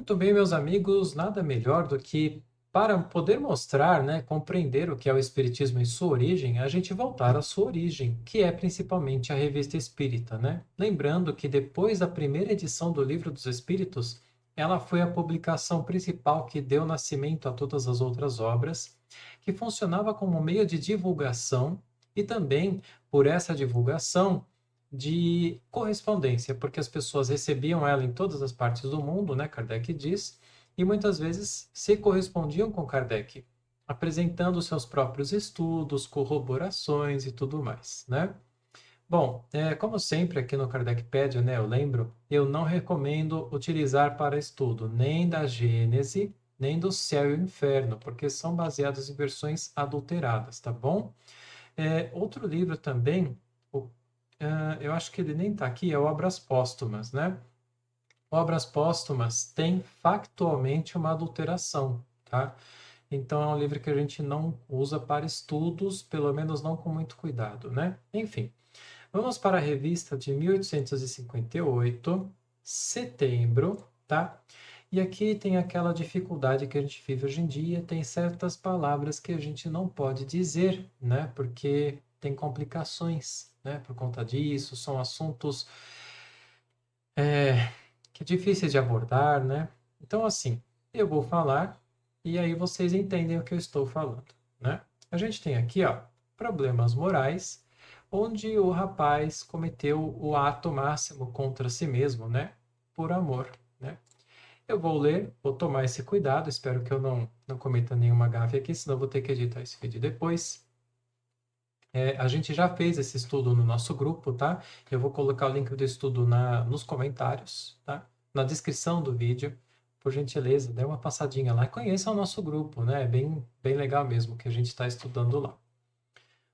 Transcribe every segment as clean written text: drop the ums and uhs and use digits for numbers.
Muito bem, meus amigos, nada melhor do que para poder mostrar, né, compreender o que é o Espiritismo e sua origem, a gente voltar à sua origem, que é principalmente a Revista Espírita, né? Lembrando que depois da primeira edição do Livro dos Espíritos, ela foi a publicação principal que deu nascimento a todas as outras obras, que funcionava como meio de divulgação e também, por essa divulgação, de correspondência, porque as pessoas recebiam ela em todas as partes do mundo, né, Kardec diz, e muitas vezes se correspondiam com Kardec, apresentando seus próprios estudos, corroborações e tudo mais, né? Bom, como sempre aqui no Kardecpédia, né, eu lembro, eu não recomendo utilizar para estudo nem da Gênese, nem do Céu e o Inferno, porque são baseados em versões adulteradas, tá bom? Outro livro também, eu acho que ele nem está aqui, é Obras Póstumas, né? Obras póstumas tem factualmente uma adulteração, tá? Então é um livro que a gente não usa para estudos, pelo menos não com muito cuidado, né? Enfim, vamos para a revista de 1858, setembro, tá? E aqui tem aquela dificuldade que a gente vive hoje em dia, tem certas palavras que a gente não pode dizer, né? Porque tem complicações, né? Por conta disso, são assuntos é, que é difíceis de abordar, né? Então, assim, eu vou falar e aí vocês entendem o que eu estou falando, né? A gente tem aqui, ó, problemas morais, onde o rapaz cometeu o ato máximo contra si mesmo, né? Por amor, né? Eu vou ler, vou tomar esse cuidado, espero que eu não cometa nenhuma gafe aqui, senão eu vou ter que editar esse vídeo depois. A gente já fez esse estudo no nosso grupo, tá? Eu vou colocar o link do estudo nos comentários, tá? Na descrição do vídeo. Por gentileza, dê uma passadinha lá e conheça o nosso grupo, né? É bem legal mesmo que a gente está estudando lá.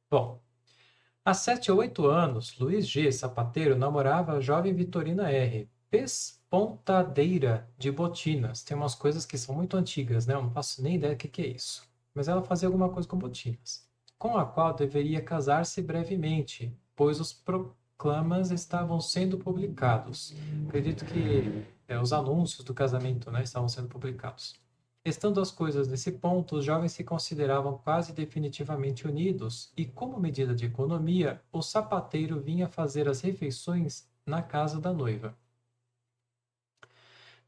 Bom, há 7 ou 8 anos, Luiz G. Sapateiro namorava a jovem Vitorina R., pespontadeira de botinas. Tem umas coisas que são muito antigas, né? Eu não faço nem ideia do que é isso. Mas ela fazia alguma coisa com botinas, com a qual deveria casar-se brevemente, pois os proclamas estavam sendo publicados. Acredito que os anúncios do casamento, né, estavam sendo publicados. Estando as coisas nesse ponto, os jovens se consideravam quase definitivamente unidos, e, como medida de economia, o sapateiro vinha fazer as refeições na casa da noiva.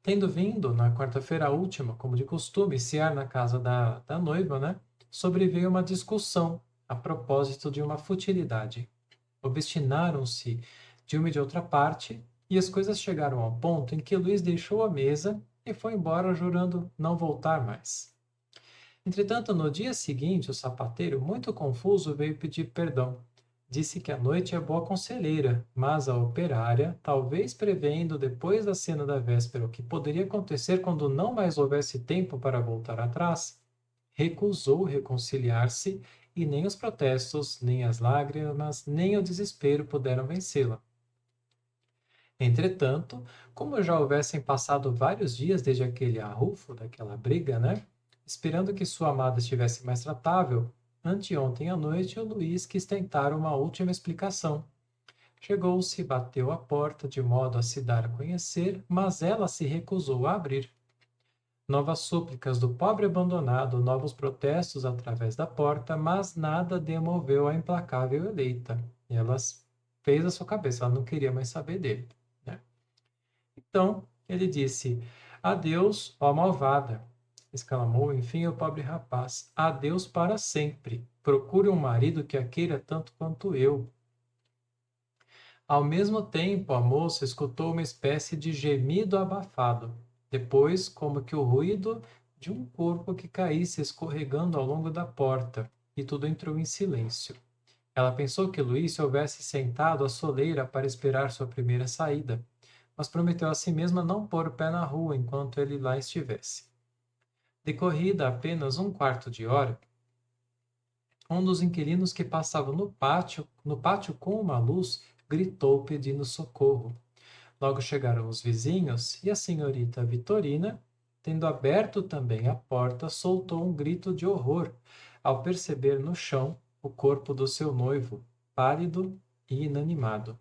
Tendo vindo, na quarta-feira última, como de costume, cear na casa da noiva, né, sobreveio uma discussão a propósito de uma futilidade. Obstinaram-se de uma e de outra parte, e as coisas chegaram ao ponto em que Luís deixou a mesa e foi embora jurando não voltar mais. Entretanto, no dia seguinte, o sapateiro, muito confuso, veio pedir perdão. Disse que a noite é boa conselheira, mas a operária, talvez prevendo depois da cena da véspera o que poderia acontecer quando não mais houvesse tempo para voltar atrás, recusou reconciliar-se e nem os protestos, nem as lágrimas, nem o desespero puderam vencê-la. Entretanto, como já houvessem passado vários dias desde aquele arrufo, daquela briga, né? Esperando que sua amada estivesse mais tratável, anteontem à noite o Luís quis tentar uma última explicação. Chegou-se e bateu à porta de modo a se dar a conhecer, mas ela se recusou a abrir. Novas súplicas do pobre abandonado, novos protestos através da porta, mas nada demoveu a implacável eleita. E ela fez a sua cabeça, ela não queria mais saber dele, né? Então ele disse: Adeus, ó malvada! Exclamou enfim o pobre rapaz. Adeus para sempre. Procure um marido que a queira tanto quanto eu. Ao mesmo tempo, a moça escutou uma espécie de gemido abafado. Depois, como que o ruído de um corpo que caísse escorregando ao longo da porta, e tudo entrou em silêncio. Ela pensou que Luís se houvesse sentado à soleira para esperar sua primeira saída, mas prometeu a si mesma não pôr o pé na rua enquanto ele lá estivesse. Decorrida apenas um quarto de hora, um dos inquilinos que passava no pátio com uma luz, gritou pedindo socorro. Logo chegaram os vizinhos e a senhorita Vitorina, tendo aberto também a porta, soltou um grito de horror ao perceber no chão o corpo do seu noivo, pálido e inanimado.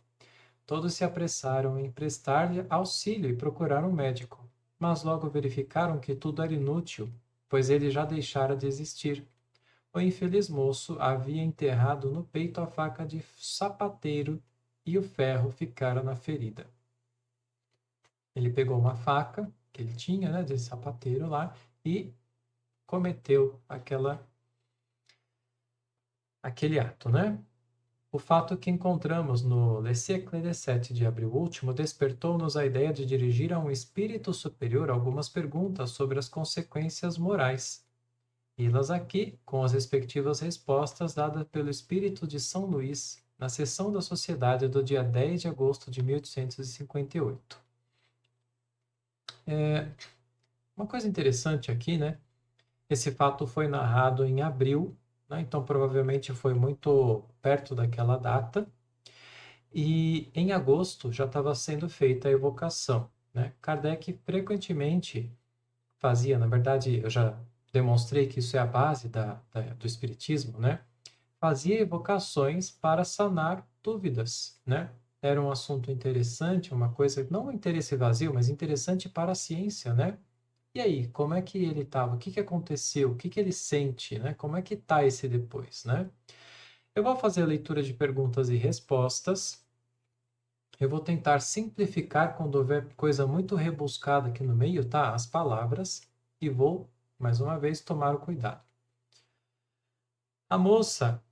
Todos se apressaram em prestar-lhe auxílio e procuraram um médico, mas logo verificaram que tudo era inútil, pois ele já deixara de existir. O infeliz moço havia enterrado no peito a faca de sapateiro e o ferro ficara na ferida. Ele pegou uma faca que ele tinha, né, de sapateiro lá, e cometeu aquele ato, né? O fato que encontramos no Le Siècle de 7 de abril último despertou-nos a ideia de dirigir a um espírito superior algumas perguntas sobre as consequências morais. E-las aqui, com as respectivas respostas dadas pelo espírito de São Luís na sessão da Sociedade do dia 10 de agosto de 1858. Uma coisa interessante aqui, né? Esse fato foi narrado em abril, né? Então provavelmente foi muito perto daquela data. E em agosto já estava sendo feita a evocação, né? Kardec frequentemente fazia, na verdade, eu já demonstrei que isso é a base do Espiritismo, né? Fazia evocações para sanar dúvidas, né? Era um assunto interessante, uma coisa, não um interesse vazio, mas interessante para a ciência, né? E aí, como é que ele estava? O que que aconteceu? O que que ele sente, né? Como é que está esse depois, né? Eu vou fazer a leitura de perguntas e respostas. Eu vou tentar simplificar quando houver coisa muito rebuscada aqui no meio, tá? As palavras. E vou, mais uma vez, tomar o cuidado. A moça,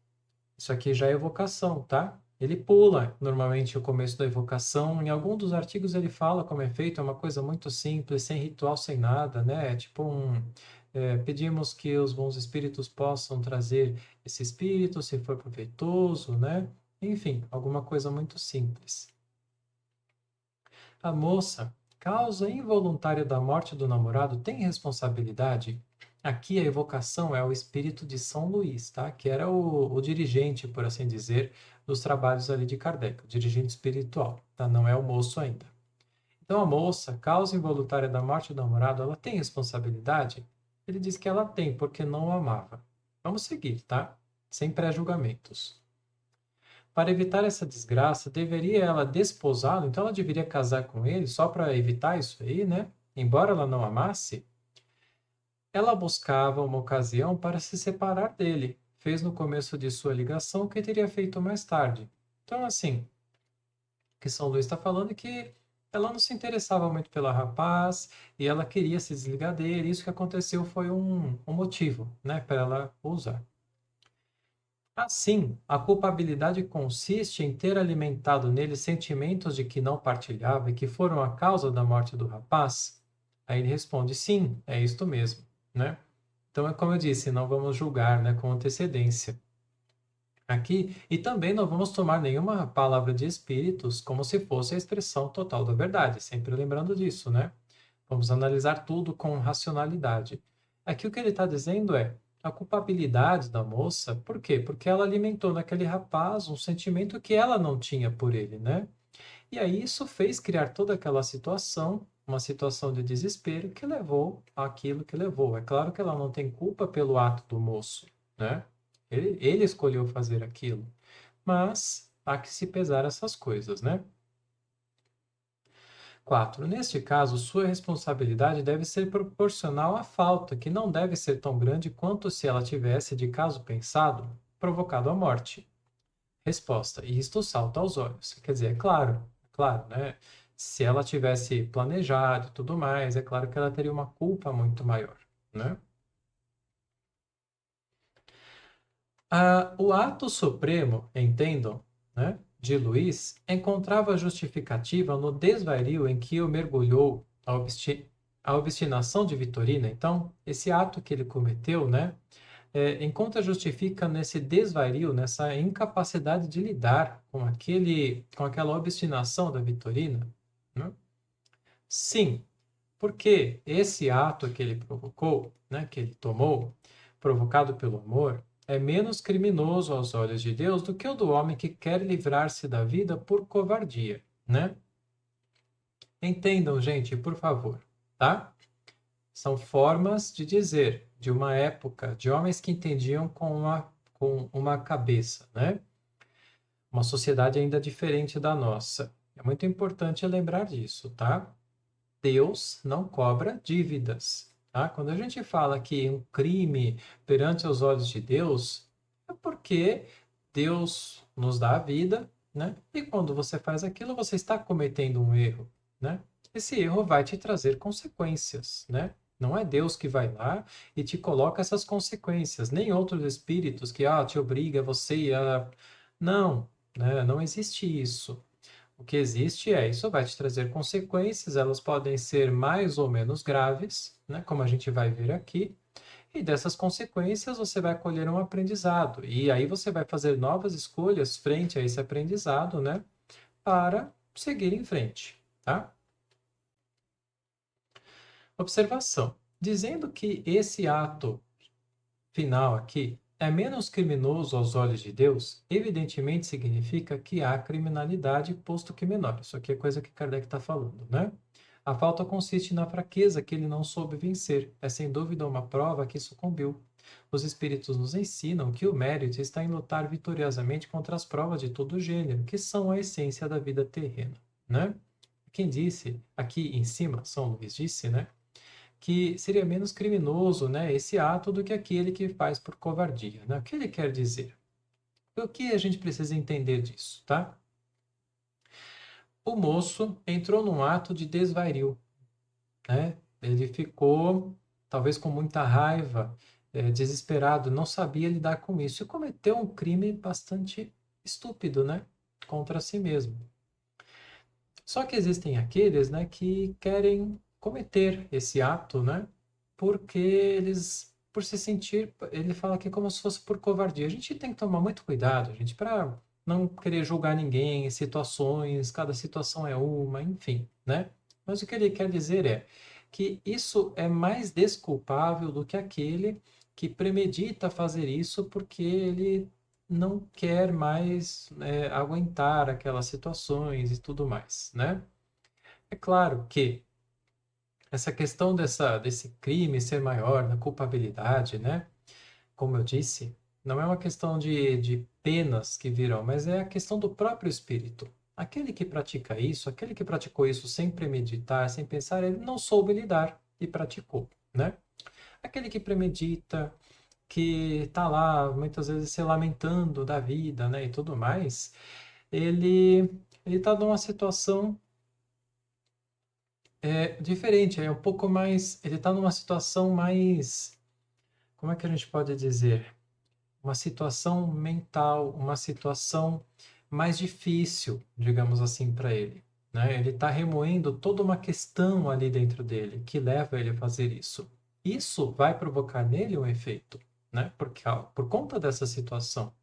isso aqui já é evocação, tá? Ele pula normalmente o começo da evocação. Em algum dos artigos ele fala como é feito, é uma coisa muito simples, sem ritual, sem nada, né? É tipo pedimos que os bons espíritos possam trazer esse espírito, se for proveitoso, né? Enfim, alguma coisa muito simples. A moça, causa involuntária da morte do namorado, tem responsabilidade? Aqui a evocação é o espírito de São Luís, tá? Que era o dirigente, por assim dizer, dos trabalhos ali de Kardec, o dirigente espiritual, tá? Não é o moço ainda. Então a moça, causa involuntária da morte do namorado, ela tem responsabilidade? Ele diz que ela tem, porque não o amava. Vamos seguir, tá? Sem pré-julgamentos. Para evitar essa desgraça, deveria ela desposá-lo? Então ela deveria casar com ele só para evitar isso aí, né? Embora ela não amasse, ela buscava uma ocasião para se separar dele. Fez no começo de sua ligação o que teria feito mais tarde. Então, assim, o que São Luís está falando é que ela não se interessava muito pela rapaz e ela queria se desligar dele. Isso que aconteceu foi um motivo, né, para ela usar. Assim, a culpabilidade consiste em ter alimentado nele sentimentos de que não partilhava e que foram a causa da morte do rapaz? Aí ele responde: sim, é isto mesmo, né? Então é como eu disse, não vamos julgar, né, com antecedência aqui e também não vamos tomar nenhuma palavra de espíritos como se fosse a expressão total da verdade, sempre lembrando disso, né? Vamos analisar tudo com racionalidade. Aqui o que ele está dizendo é a culpabilidade da moça, por quê? Porque ela alimentou naquele rapaz um sentimento que ela não tinha por ele, né? E aí isso fez criar toda aquela situação, uma situação de desespero que levou àquilo que levou. É claro que ela não tem culpa pelo ato do moço, né? Ele escolheu fazer aquilo, mas há que se pesar essas coisas, né? 4. Neste caso, sua responsabilidade deve ser proporcional à falta, que não deve ser tão grande quanto se ela tivesse, de caso pensado, provocado a morte. Resposta: isto salta aos olhos. Quer dizer, é claro, né? Se ela tivesse planejado e tudo mais, é claro que ela teria uma culpa muito maior, né? O ato supremo, entendam, né, de Luís, encontrava justificativa no desvario em que o mergulhou a obstinação de Vitorina. Então, esse ato que ele cometeu, né, encontra justifica nesse desvario, nessa incapacidade de lidar com aquela obstinação da Vitorina, né? Sim, porque esse ato que ele provocou, né, que ele tomou, provocado pelo amor, é menos criminoso aos olhos de Deus do que o do homem que quer livrar-se da vida por covardia, né? Entendam, gente, por favor, tá? São formas de dizer de uma época de homens que entendiam com uma cabeça, né? Uma sociedade ainda diferente da nossa. É muito importante lembrar disso, tá? Deus não cobra dívidas, tá? Quando a gente fala que um crime perante os olhos de Deus, é porque Deus nos dá a vida, né? E quando você faz aquilo, você está cometendo um erro, né? Esse erro vai te trazer consequências, né? Não é Deus que vai lá e te coloca essas consequências, nem outros espíritos que te obriga você a. Não, né? Não existe isso. O que existe é, isso vai te trazer consequências, elas podem ser mais ou menos graves, né, como a gente vai ver aqui, e dessas consequências você vai colher um aprendizado, e aí você vai fazer novas escolhas frente a esse aprendizado, né, para seguir em frente, tá? Observação. Dizendo que esse ato final aqui é menos criminoso aos olhos de Deus, evidentemente significa que há criminalidade, posto que menor. Isso aqui é coisa que Kardec está falando, né? A falta consiste na fraqueza que ele não soube vencer. É sem dúvida uma prova que sucumbiu. Os espíritos nos ensinam que o mérito está em lutar vitoriosamente contra as provas de todo gênero, que são a essência da vida terrena, né? Quem disse, aqui em cima, São Luís disse, né? Que seria menos criminoso, né, esse ato do que aquele que faz por covardia, né? O que ele quer dizer? O que a gente precisa entender disso, tá? O moço entrou num ato de desvario, né? Ele ficou, talvez com muita raiva, desesperado, não sabia lidar com isso e cometeu um crime bastante estúpido, né? Contra si mesmo. Só que existem aqueles, né, que querem cometer esse ato, né, porque eles, por se sentir, ele fala que é como se fosse por covardia. A gente tem que tomar muito cuidado, gente, para não querer julgar ninguém em situações, cada situação é uma, enfim, né? Mas o que ele quer dizer é que isso é mais desculpável do que aquele que premedita fazer isso porque ele não quer mais aguentar aquelas situações e tudo mais, né? É claro que essa questão desse crime ser maior, da culpabilidade, né? Como eu disse, não é uma questão de penas que virão, mas é a questão do próprio espírito. Aquele que pratica isso, aquele que praticou isso sem premeditar, sem pensar, ele não soube lidar e praticou, né? Aquele que premedita, que está lá muitas vezes se lamentando da vida, né, e tudo mais, ele ele está numa situação diferente, é um pouco mais, ele está numa situação mais, como é que a gente pode dizer? Uma situação mental, uma situação mais difícil, digamos assim, para ele, né? Ele está remoendo toda uma questão ali dentro dele que leva ele a fazer isso. Isso vai provocar nele um efeito, né? Por conta dessa situação.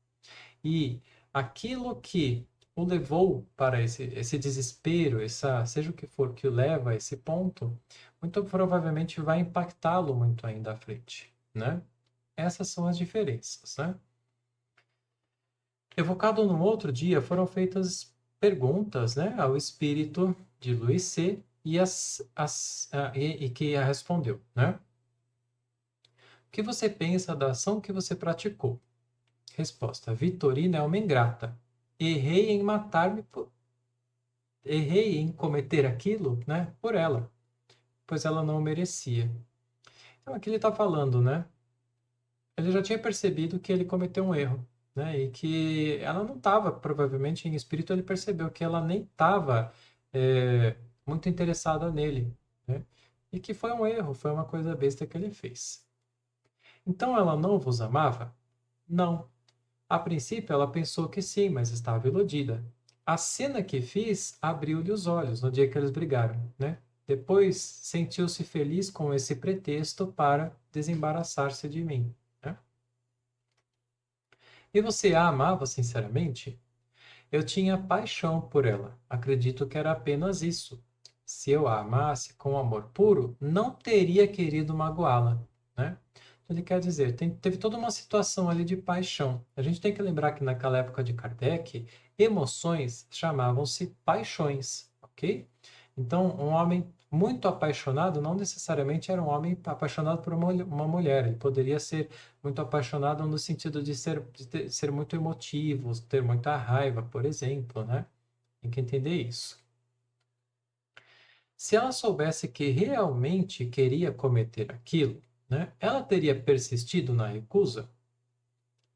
E aquilo que o levou para esse desespero, seja o que for que o leva a esse ponto, muito provavelmente vai impactá-lo muito ainda à frente, né? Essas são as diferenças, né? Evocado no outro dia, foram feitas perguntas, né, ao espírito de Luís C. e que a respondeu, né? O que você pensa da ação que você praticou? Resposta: Vitorina é uma ingrata. Errei em matar-me por... Errei em cometer aquilo, né, por ela, pois ela não o merecia. Então aqui ele está falando, né? Ele já tinha percebido que ele cometeu um erro, né? E que ela não estava, provavelmente em espírito, ele percebeu que ela nem estava muito interessada nele, né? E que foi um erro, foi uma coisa besta que ele fez. Então ela não vos amava? Não. A princípio ela pensou que sim, mas estava iludida. A cena que fiz abriu-lhe os olhos no dia que eles brigaram, né? Depois sentiu-se feliz com esse pretexto para desembaraçar-se de mim, né? E você a amava sinceramente? Eu tinha paixão por ela. Acredito que era apenas isso. Se eu a amasse com amor puro, não teria querido magoá-la, né? Então, ele quer dizer, teve toda uma situação ali de paixão. A gente tem que lembrar que naquela época de Kardec, emoções chamavam-se paixões, ok? Então, um homem muito apaixonado não necessariamente era um homem apaixonado por uma mulher. Ele poderia ser muito apaixonado no sentido de ser muito emotivo, ter muita raiva, por exemplo, né? Tem que entender isso. Se ela soubesse que realmente queria cometer aquilo, né, ela teria persistido na recusa?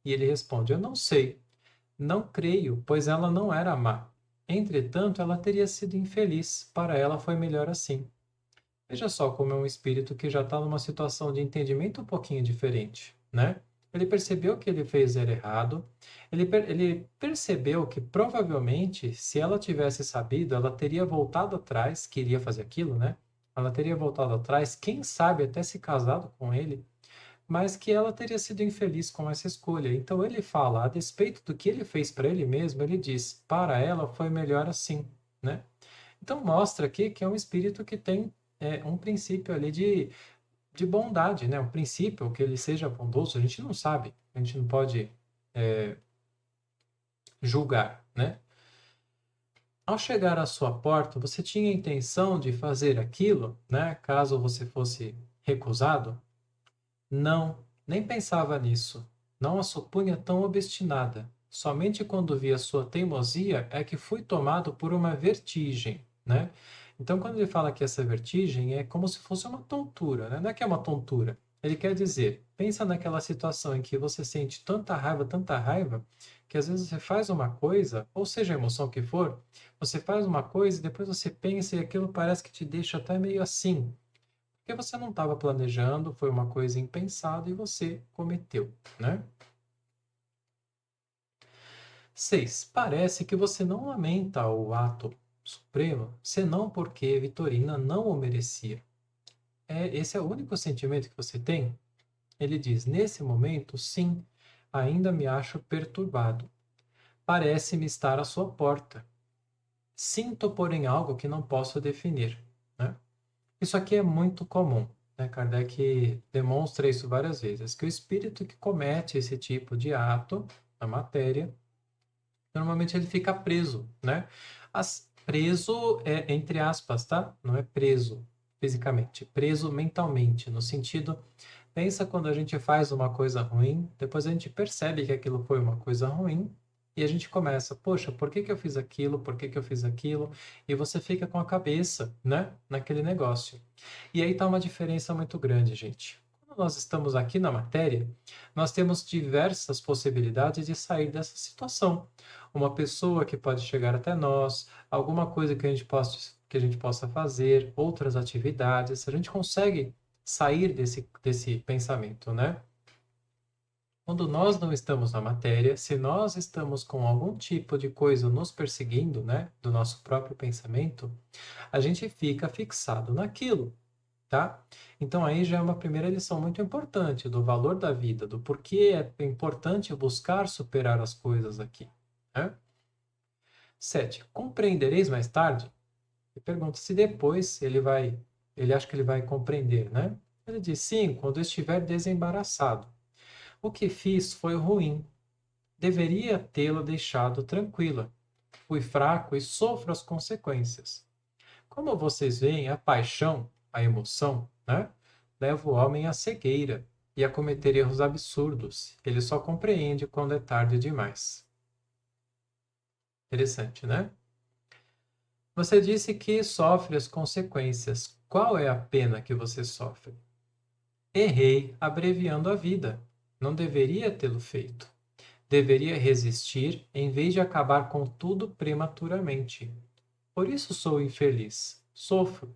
E ele responde: eu não sei, não creio, pois ela não era má. Entretanto, ela teria sido infeliz, para ela foi melhor assim. Veja só como é um espírito que já está numa situação de entendimento um pouquinho diferente, né? Ele percebeu que ele fez era errado, ele percebeu que provavelmente, se ela tivesse sabido, ela teria voltado atrás, queria fazer aquilo, né? Ela teria voltado atrás, quem sabe até se casado com ele, mas que ela teria sido infeliz com essa escolha. Então ele fala, a despeito do que ele fez para ele mesmo, ele diz, para ela foi melhor assim, né? Então mostra aqui que é um espírito que tem um princípio ali de bondade, né? Um princípio que ele seja bondoso, a gente não sabe, a gente não pode julgar, né? Ao chegar à sua porta, você tinha a intenção de fazer aquilo, né? Caso você fosse recusado? Não, nem pensava nisso. Não a supunha tão obstinada. Somente quando vi a sua teimosia é que fui tomado por uma vertigem, né? Então, quando ele fala que essa vertigem é como se fosse uma tontura, né? Não é que é uma tontura. Ele quer dizer, pensa naquela situação em que você sente tanta raiva, que às vezes você faz uma coisa, ou seja a emoção que for, você faz uma coisa e depois você pensa e aquilo parece que te deixa até meio assim, porque você não estava planejando, foi uma coisa impensada e você cometeu, né? 6. Parece que você não lamenta o ato supremo, senão porque Vitorina não o merecia. Esse é o único sentimento que você tem? Ele diz: nesse momento, sim, ainda me acho perturbado. Parece-me estar à sua porta. Sinto, porém, algo que não posso definir, né? Isso aqui é muito comum, né? Kardec demonstra isso várias vezes, que o espírito que comete esse tipo de ato na matéria, normalmente ele fica preso, né? Preso é entre aspas, tá? Não é preso fisicamente, preso mentalmente, no sentido, pensa quando a gente faz uma coisa ruim, depois a gente percebe que aquilo foi uma coisa ruim, e a gente começa, poxa, por que que eu fiz aquilo? Por que que eu fiz aquilo? E você fica com a cabeça, né, naquele negócio. E aí tá uma diferença muito grande, gente. Quando nós estamos aqui na matéria, nós temos diversas possibilidades de sair dessa situação. Uma pessoa que pode chegar até nós, alguma coisa que a gente possa fazer, outras atividades, a gente consegue sair desse pensamento, né? Quando nós não estamos na matéria, se nós estamos com algum tipo de coisa nos perseguindo, né, do nosso próprio pensamento, a gente fica fixado naquilo, tá? Então aí já é uma primeira lição muito importante do valor da vida, do porquê é importante buscar superar as coisas aqui, né? 7. Compreendereis mais tarde? Ele pergunta se depois ele acha que ele vai compreender, né? Ele diz, sim, quando estiver desembaraçado. O que fiz foi ruim. Deveria tê-la deixado tranquila. Fui fraco e sofro as consequências. Como vocês veem, a paixão, a emoção, né, leva o homem à cegueira e a cometer erros absurdos. Ele só compreende quando é tarde demais. Interessante, né? Você disse que sofre as consequências. Qual é a pena que você sofre? Errei, abreviando a vida. Não deveria tê-lo feito. Deveria resistir em vez de acabar com tudo prematuramente. Por isso sou infeliz. Sofro.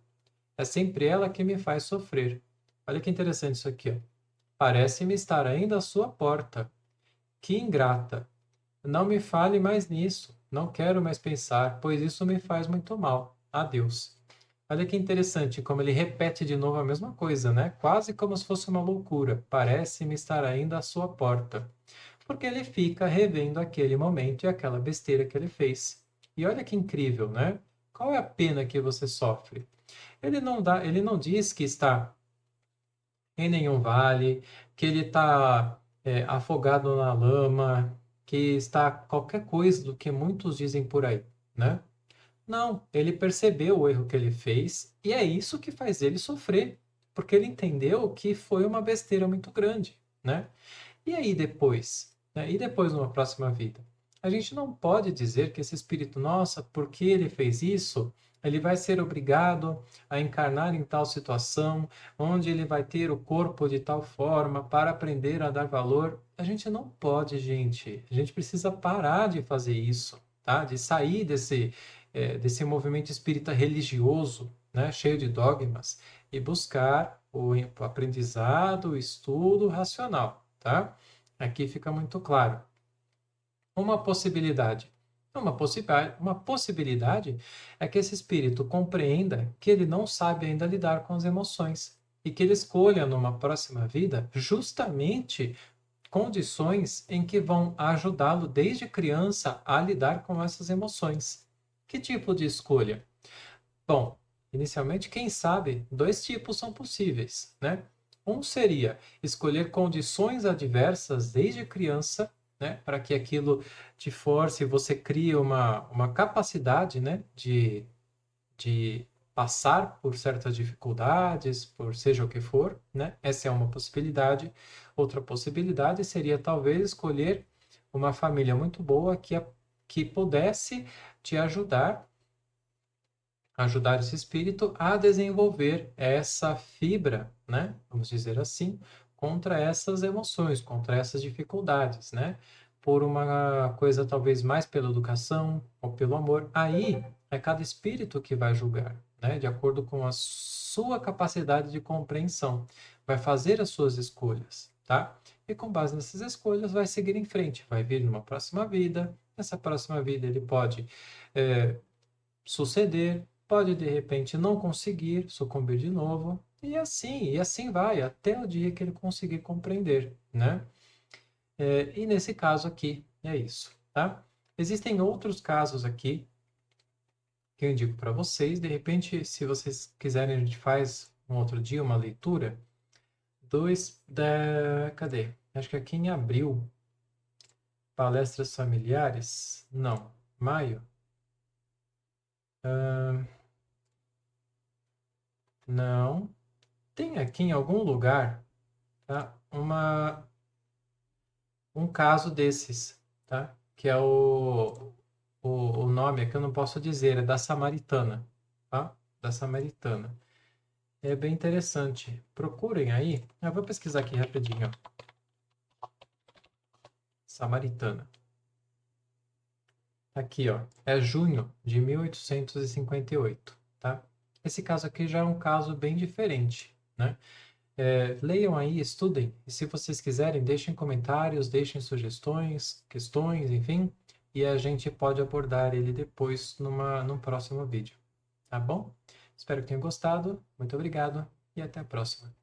É sempre ela que me faz sofrer. Olha que interessante isso aqui, ó. Parece-me estar ainda à sua porta. Que ingrata. Não me fale mais nisso. Não quero mais pensar, pois isso me faz muito mal. Adeus. Olha que interessante como ele repete de novo a mesma coisa, né? Quase como se fosse uma loucura. Parece-me estar ainda à sua porta. Porque ele fica revendo aquele momento e aquela besteira que ele fez. E olha que incrível, né? Qual é a pena que você sofre? Ele não diz que está em nenhum vale, que ele está afogado na lama, que está qualquer coisa do que muitos dizem por aí, né? Não, ele percebeu o erro que ele fez e é isso que faz ele sofrer, porque ele entendeu que foi uma besteira muito grande, né? E aí depois, né? E depois numa próxima vida? A gente não pode dizer que esse espírito, nossa, porque ele fez isso, ele vai ser obrigado a encarnar em tal situação, onde ele vai ter o corpo de tal forma para aprender a dar valor. A gente não pode, gente. A gente precisa parar de fazer isso, tá? De sair desse movimento espírita religioso, né? Cheio de dogmas, e buscar o aprendizado, o estudo racional, tá? Aqui fica muito claro. Uma possibilidade. Uma possibilidade é que esse espírito compreenda que ele não sabe ainda lidar com as emoções e que ele escolha numa próxima vida justamente condições em que vão ajudá-lo desde criança a lidar com essas emoções. Que tipo de escolha? Bom, inicialmente, quem sabe, dois tipos são possíveis, né? Um seria escolher condições adversas desde criança, né? Para que aquilo te force, você crie uma capacidade, né? De passar por certas dificuldades, por seja o que for, né? Essa é uma possibilidade. Outra possibilidade seria talvez escolher uma família muito boa que pudesse te ajudar esse espírito a desenvolver essa fibra, né? Vamos dizer assim, contra essas emoções, contra essas dificuldades, né? Por uma coisa talvez mais pela educação ou pelo amor. Aí é cada espírito que vai julgar, né? De acordo com a sua capacidade de compreensão, vai fazer as suas escolhas, tá? E com base nessas escolhas vai seguir em frente, vai vir numa próxima vida. Nessa próxima vida ele pode suceder, pode de repente não conseguir, sucumbir de novo, e assim vai, até o dia que ele conseguir compreender, né? E nesse caso aqui, é isso, tá? Existem outros casos aqui que eu indico para vocês, de repente, se vocês quiserem, a gente faz um outro dia uma leitura, cadê? Acho que aqui em abril, palestras familiares, não, maio, não, tem aqui em algum lugar, tá? Um caso desses, tá? Que é o nome é que eu não posso dizer, é da Samaritana, tá? Da Samaritana. É bem interessante. Procurem aí. Eu vou pesquisar aqui rapidinho, ó. Samaritana. Aqui, ó. É junho de 1858, tá? Esse caso aqui já é um caso bem diferente, né? Leiam aí, estudem. E se vocês quiserem, deixem comentários, deixem sugestões, questões, enfim. E a gente pode abordar ele depois num próximo vídeo. Tá bom? Espero que tenham gostado. Muito obrigado e até a próxima.